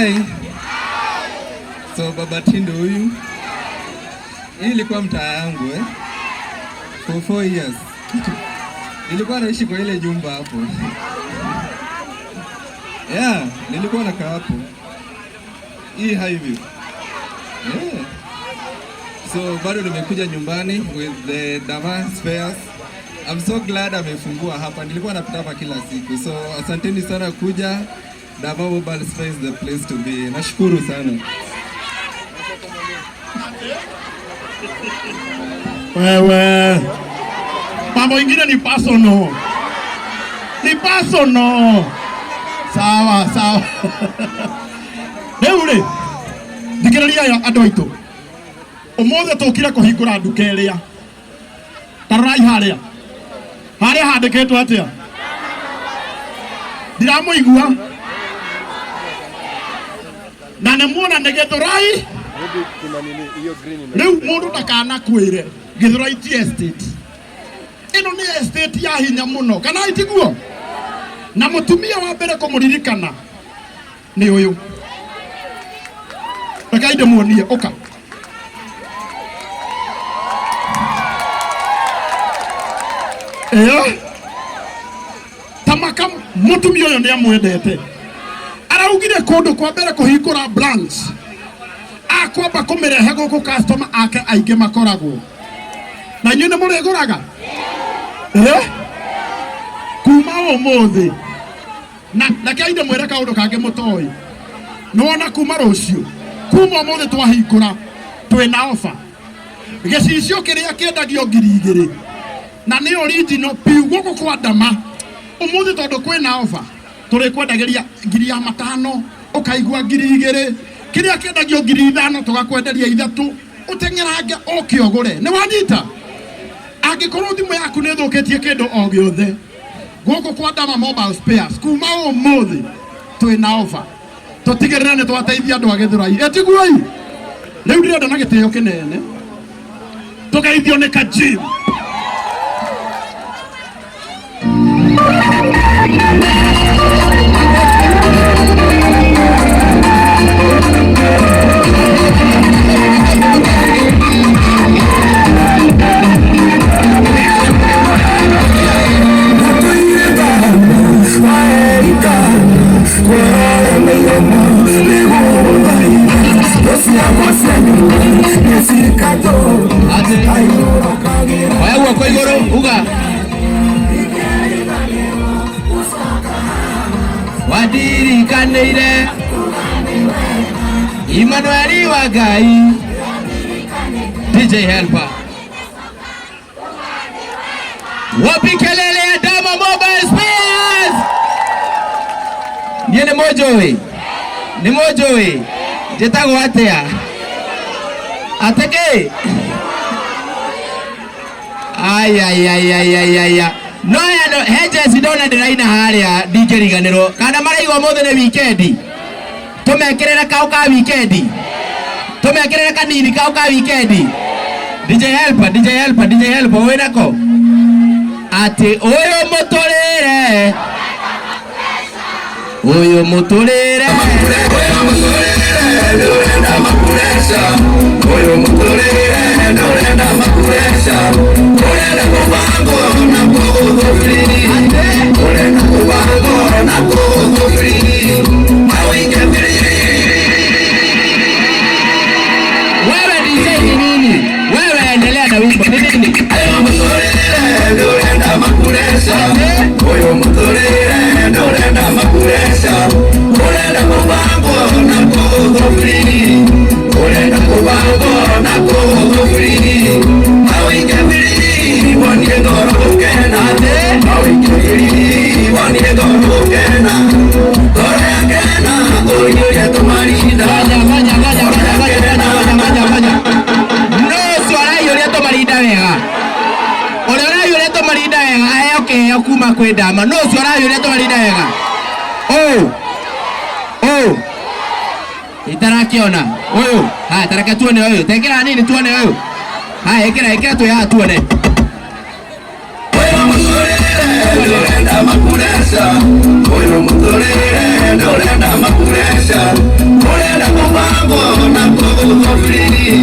Hi. So Baba Tindo huyu. Hii ilikuwa mtaa yangu for 4 years. Nilikuwa naishi kwa ile nyumba hapo. Yeah, nilikuwa nakaa hapo. Hii highview. Yeah. So bado nimekuja nyumbani with the Dama Spares. I'm so glad amefungua hapa. Nilikuwa napita hapa kila siku. So asanteni sana kuja. Dama Mobile Spares, the place to be. Nashukuru sana. Wewe. Mambo ingine ni personal. Ni personal. Sawa, sawa. Leure. Thikĩrĩria andũ aitũ. Ũmũthĩ tũkire kũhingũra nduka ĩrĩa. Tarai harĩa. Harĩa handĩkĩtwo atĩa? Ndiramũigua. Na nĩmuona nĩ Gĩthũrai. Rĩu mũndũ ndakanakwĩre Gĩthũrai ti estate. Ĩno nĩ estate ya hinya mũno. Kana itiguo? Na mũtumia wa mbere kũmũririkana nĩ ũyũ. Reke ndĩmuonie ũka. Tamaka mũtumia ũyũ nĩ amwendete. Araugire kũndũ kwa mbere kũhingũra branch. Akwamba kũmĩrehe gũkũ customer ake aingĩ makoragwo. Na inyuĩ nĩ mũrĩgũraga? Kuma ũmũthĩ. Na reke ndĩmwĩre kaũndũ kangĩ mũtoĩ. Nĩwona kuma rũciũ. Kuma ũmũthĩ twahingũra twĩna offer. Gĩcicio kĩrĩa kĩendagio 2,000. Na nĩ original piu gũkũ kwa Dama. Ũmũthĩ tondũ kwĩna offer. Tũrĩkwendagĩria 5,000 ũkaigua 2,000. Kĩrĩa kĩendagio 5,000 tũgakwenderia 3 ũtengerange ũke ũgũre. Nĩ wanyita? Angĩkorwo thimũ yaku nĩ thũkĩtie kĩndũ o gĩothe. Gũkũ kwa Dama Mobile Spares kuma ũmũthĩ twĩna offer. Tũtigĩrĩre nĩ twateithia andũ a Gĩthũrai. Etiguoi. Rĩu ndĩrenda na gĩtĩo kĩnene. Tũgeithio nĩ Kajim. Wadirikanire Emmanuel Wagai DJ Helper Wapikelele ya Dama Mobile Spares. Niye ni mojowe Jetago atea Ateke Ay No hedges idona ndiraina haria ndingiriganirwo kana maraigwa mothe ni weekend tumekirira kauka weekend tumekirira kanini kauka weekend DJ Helper wenako ati uyu muturire kuma kwe Dama no swara yule to marinda wega itarakiona oyo ha taraka tuone oyo tekera nini tuone oyo ha ekera tu ya tuone oyo mutorere enda makuresa oyo mutorere ndorenda makuresha urenda kubango na kugufiri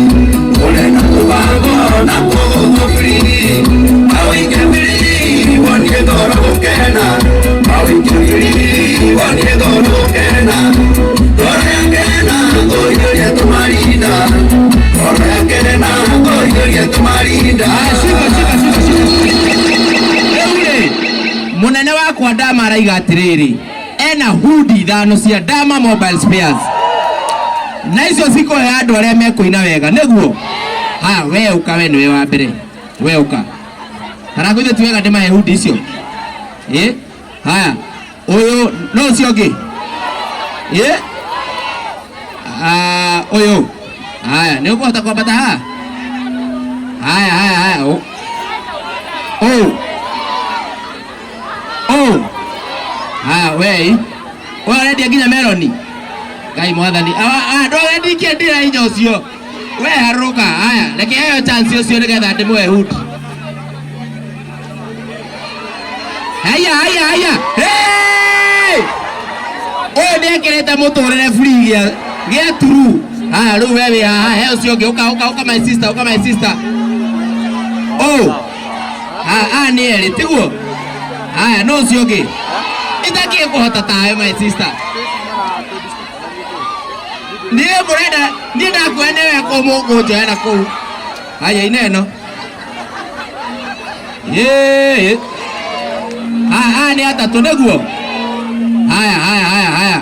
urenda kubango na kugufiri awikebiri wonye doro kena awikebiri wonye doro kena doro kena goyo ya tumarinda doro kena goyo ya tumarinda. Munene wakwa Dama araiga atiriri ena hudi thano cia Dama Mobile Spares na icio ciko he andu aria mekuina wega niguo. Ha we uka we niwe wa mbere we uka harakuithe ti wega ndimahe hudi icio haya uyu no ucio ungi uyu haya ni ukuhota kwambata haha haya haya wei already nginya meloni Ngai mwathani ndwagendi kiendira inya ucio we haruka. Haya reke heyo chance ucio nigetha ndimwe hudi. Haya oyo niekirite muturire free gia turu. Haya riu wewe haha heyo ucio ungi uka my sister ni eri tiguo. Haya no ucio ungi itakie kuhota tawe my sister ni murenda ni ndakwene we ko mungu njera ku. Haya ineno ni atatu niguo. Haya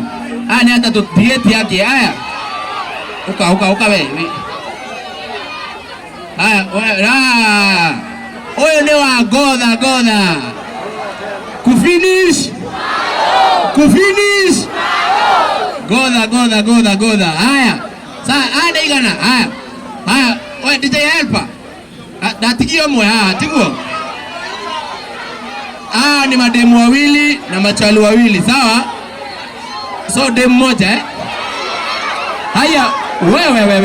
ni atatu tieti yake. Haya uka we haya oyo ni wa godha kufinish godha. Haya saa igana. Haya we DJ helper datigio mwe tiguo. Ni mademu wawili na machalu wawili sawa, so demu moja Haya wewe wewe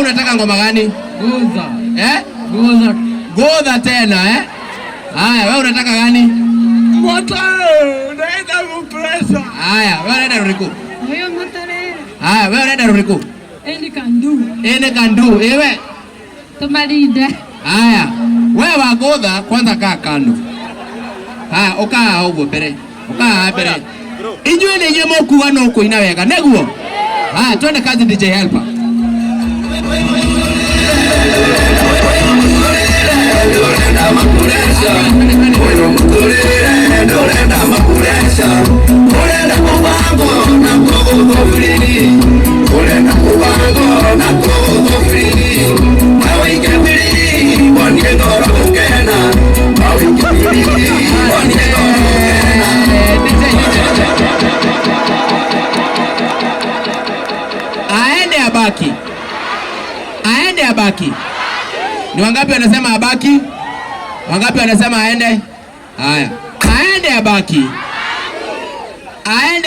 unataka ngoma gani? Godha tena Haya wewe unataka gani? Naenda mpresa. Haya wewe unaenda Ruriku. Wewe motore. Haya wewe unaenda Ruriku. Ene kandu ewe tumarinde. Haya wewe wagodha kwanza kaa kando. Haya ukaa ugo mbere. Ukaa mbere. Inywe ni nyemo kuwa no kuina wega neguo. Haya twende kazi DJ helper. Aende abaki. Ni wangapi wanasema abaki? Wangapi wanasema aende? Haya. Aende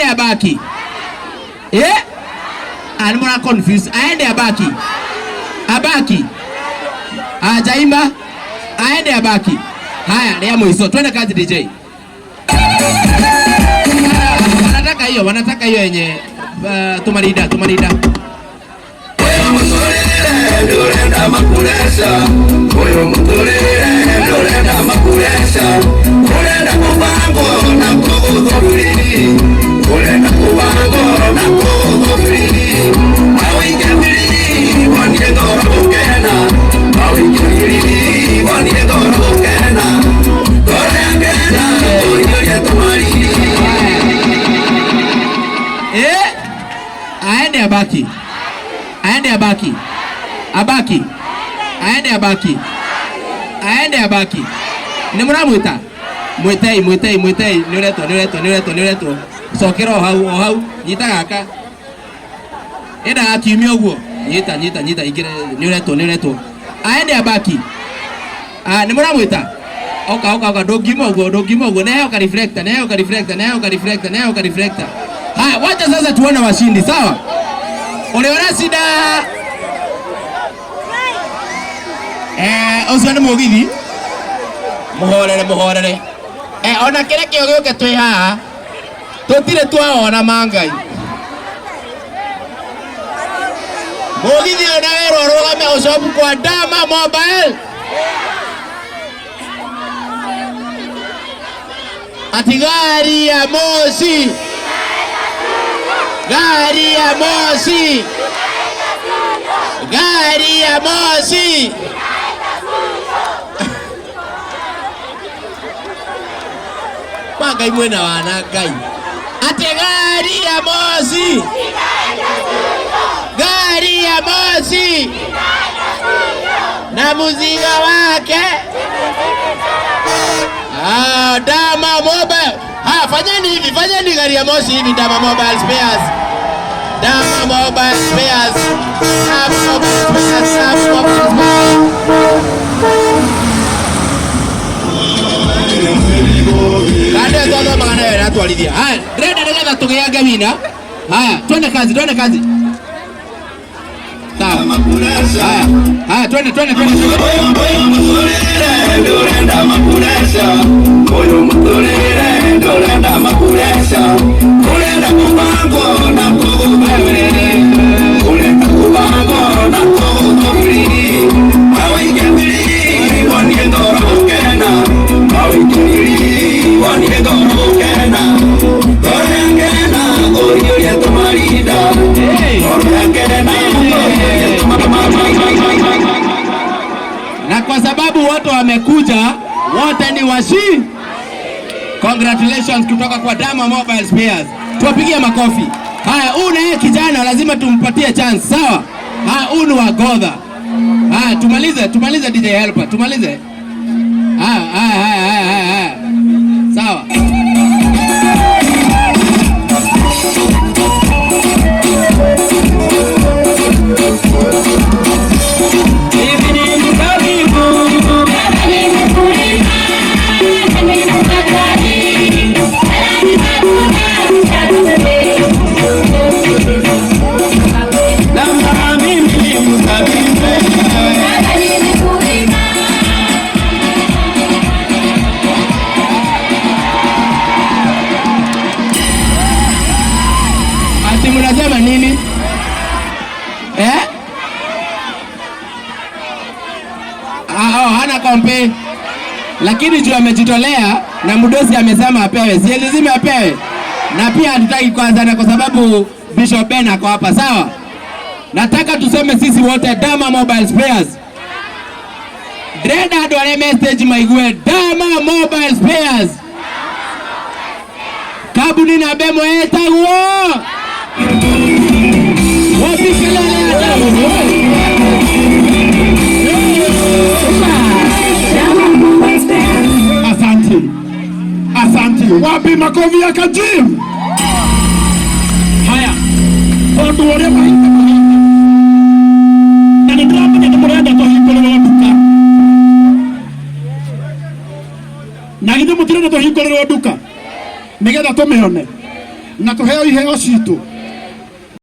abaki. Anamona confused. Aende abaki. Ajaimba. Aende abaki. Haya, ndio mwisho. Twende kazi DJ. Wanataka hiyo yenye tumarida. Ndorenda makuresha oyo muturire ndorenda makuresha urenda kubango na kugufiri urenda kubango na kugufiri awikebiri wonye doro kena awikebiri wonye doro kena doro kena oyo ya tumariri aende abaki. Aende abaki. Ni muramwita mwitei ni uretwo sokera hau nyita gaka enda akiumia uguo nyita ingire ni uretwo aende abaki. Ni muramwita oka ndongima uguo neheo ka reflector. Haya wacha sasa tuone washindi sawa. Uliona sida ucio ni mugithi muhorere ona kire kio gioke twi haha tutire twaona mangai mugithi ona wero arugame ucobu kwa Dama Mobile ati gari ya moshi gari ya moshi gari ya moshi Pagai mwena wana gai ate gari ya moshi gari ya moshi na muziga wake Dama Mobile. Fanyeni hivi, fanyeni gari ya moshi hivi. Dama Mobile Spares, Dama Mobile Spares, Dama Mobile Spares, Dama Mobile Spares. Kande todo magana ya atwarithia. Haya, ndĩrenda nĩgetha tũgĩage wina. Haya, twende kazi, twende kazi. Sawa. Haya, twende. Na kwa sababu wote wamekuja, wote ni washi. Congratulations kutoka kwa Dama Mobile Spares. Tuwapigie makofi. Haya, huyu naye kijana lazima tumpatie chance, sawa? Haya, huyu ni wa Godha. Haya, tumalize DJ Helper, tumalize. Haya. Sawa. Mnasema nini? Hana kompe. Lakini juu amejitolea na mdosi amesema apewe. Si lazima apewe. Na pia hatutaki kuanzana kwa sababu Bishop Ben ako hapa, sawa? Nataka tuseme sisi wote Dama Mobile Spares. Dreda dware message maigue Dama Mobile Spares. Kabuni na bemo etagwo. Asante. Wapi makofi ya Kajim? Haya. Watu wale maisha. Na ni drama ni murenda to hikolero duka. Na ngithi mutirenda to hikolero duka. Nigetha tumeone. Na tuheo iheo citu.